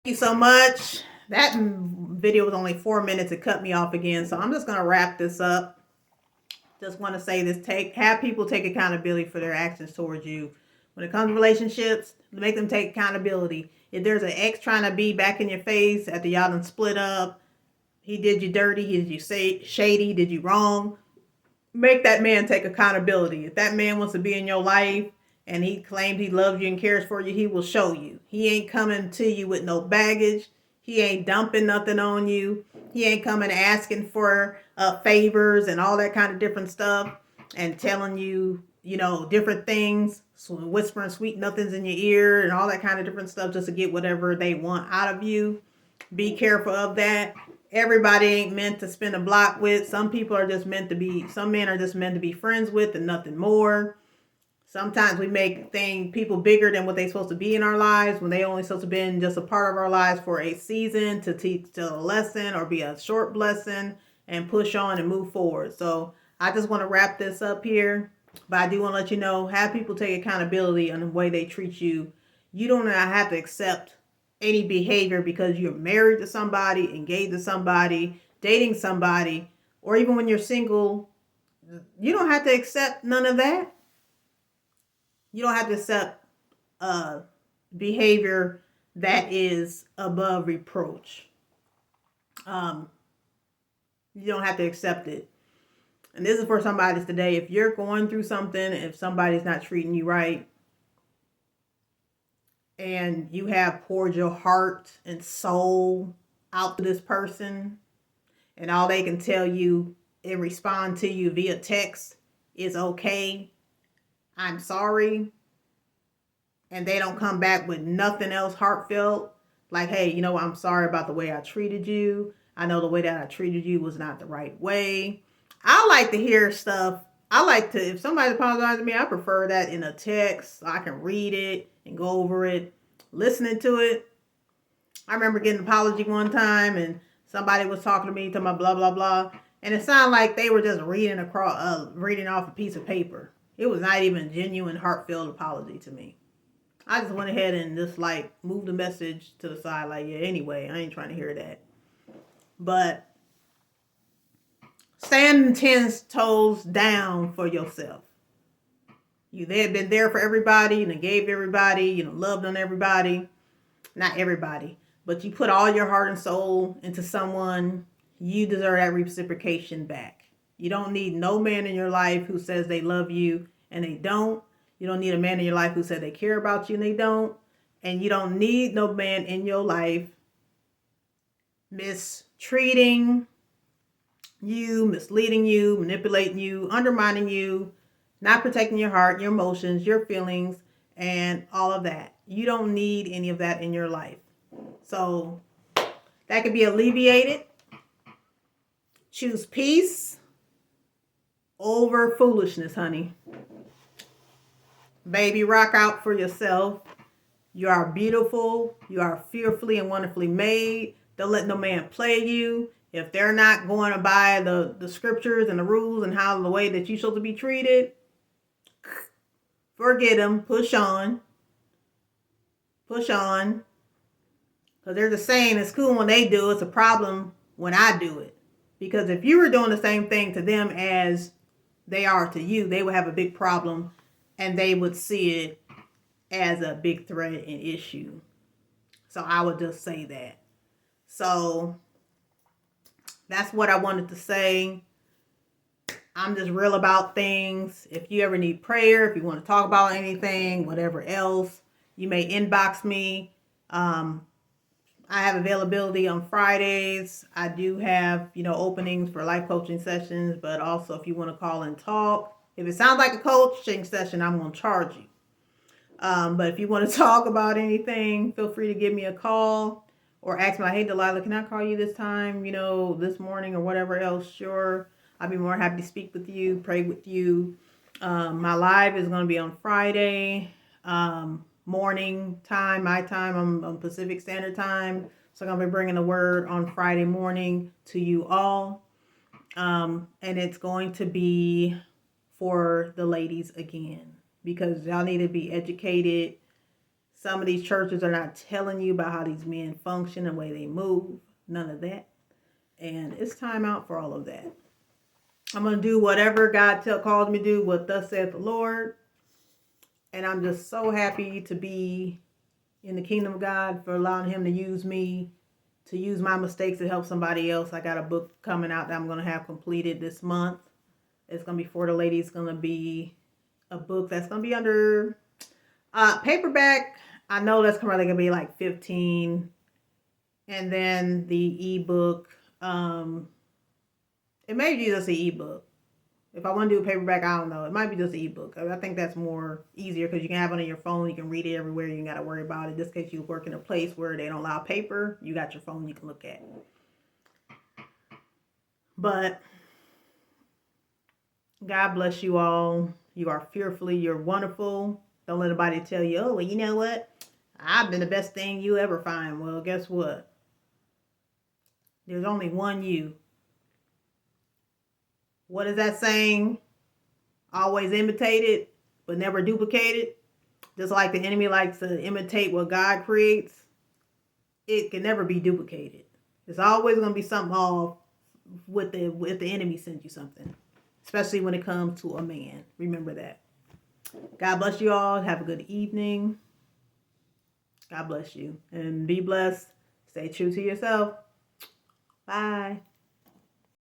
you so much. That video was only 4 minutes. It cut me off again. So I'm just going to wrap this up. Just want to say this. Have people take accountability for their actions towards you. When it comes to relationships, make them take accountability. If there's an ex trying to be back in your face after y'all done split up, he did you dirty, he did you shady, did you wrong, make that man take accountability. If that man wants to be in your life and he claimed he loves you and cares for you, he will show you. He ain't coming to you with no baggage. He ain't dumping nothing on you. He ain't coming asking for favors and all that kind of different stuff and telling you, different things, so whispering sweet nothings in your ear and all that kind of different stuff just to get whatever they want out of you. Be careful of that. Everybody ain't meant to spend a block with. Some men are just meant to be friends with and nothing more. Sometimes we make people bigger than what they're supposed to be in our lives when they only supposed to be just a part of our lives for a season to teach a lesson or be a short blessing and push on and move forward. So I just want to wrap this up here, but I do want to let you know, have people take accountability on the way they treat you. You don't have to accept any behavior because you're married to somebody, engaged to somebody, dating somebody, or even when you're single. You don't have to accept none of that. You don't have to accept behavior that is above reproach. You don't have to accept it. And this is for somebody today. If you're going through something, if somebody's not treating you right, and you have poured your heart and soul out to this person, and all they can tell you and respond to you via text is okay, I'm sorry, and they don't come back with nothing else heartfelt, like, hey, I'm sorry about the way I treated you. I know the way that I treated you was not the right way. I like to hear stuff. If somebody apologizes to me, I prefer that in a text so I can read it and go over it, listening to it. I remember getting an apology one time and somebody was talking to me, talking about blah, blah, blah. And it sounded like they were just reading off a piece of paper. It was not even a genuine, heartfelt apology to me. I just went ahead and just moved the message to the side, yeah, anyway, I ain't trying to hear that. But stand 10 toes down for yourself. You had been there for everybody and gave everybody, loved on everybody. Not everybody, but you put all your heart and soul into someone. You deserve that reciprocation back. You don't need no man in your life who says they love you and they don't. You don't need a man in your life who said they care about you and they don't. And you don't need no man in your life mistreating you, misleading you, manipulating you, undermining you, not protecting your heart, your emotions, your feelings, and all of that. You don't need any of that in your life. So that could be alleviated. Choose peace over foolishness, honey. Baby, rock out for yourself. You are beautiful. You are fearfully and wonderfully made. Don't let no man play you. If they're not going to by the scriptures and the rules and how the way that you're supposed to be treated, forget them. Push on. Push on. Because there's a saying, it's cool when they do, it's a problem when I do it. Because if you were doing the same thing to them as they are to you, they would have a big problem and they would see it as a big threat and issue. So I would just say that. So that's what I wanted to say. I'm just real about things. If you ever need prayer, if you want to talk about anything, whatever else, you may inbox me. I have availability on Fridays. I do have, openings for life coaching sessions, but also if you want to call and talk, if it sounds like a coaching session, I'm going to charge you. But if you want to talk about anything, feel free to give me a call or ask me, hey, Delilah, can I call you this time, this morning or whatever else? Sure. I'll be more happy to speak with you, pray with you. My live is going to be on Friday. Morning time, my time, I'm on Pacific Standard Time. So I'm going to be bringing the word on Friday morning to you all. And it's going to be for the ladies again, because y'all need to be educated, Some of these churches are not telling you about how these men function and the way they move. None of that. And it's time out for all of that. I'm going to do whatever God calls me to do, what thus saith the Lord. And I'm just so happy to be in the kingdom of God, for allowing him to use me, to use my mistakes to help somebody else. I got a book coming out that I'm going to have completed this month. It's going to be for the ladies. It's going to be a book that's going to be under paperback. I know that's probably going to be like 15. And then the ebook, it may be just an ebook. If I want to do a paperback, I don't know. It might be just an ebook. I think that's more easier because you can have it on your phone. You can read it everywhere. You ain't got to worry about it. Just in case you work in a place where they don't allow paper, you got your phone you can look at. But God bless you all. You are fearfully. You're wonderful. Don't let anybody tell you, oh, well, you know what? I've been the best thing you ever find. Well, guess what? There's only one you. What is that saying? Always imitate it, but never duplicate it. Just like the enemy likes to imitate what God creates, it can never be duplicated. It's always going to be something off with the enemy sends you something, especially when it comes to a man. Remember that. God bless you all. Have a good evening. God bless you. And be blessed. Stay true to yourself. Bye.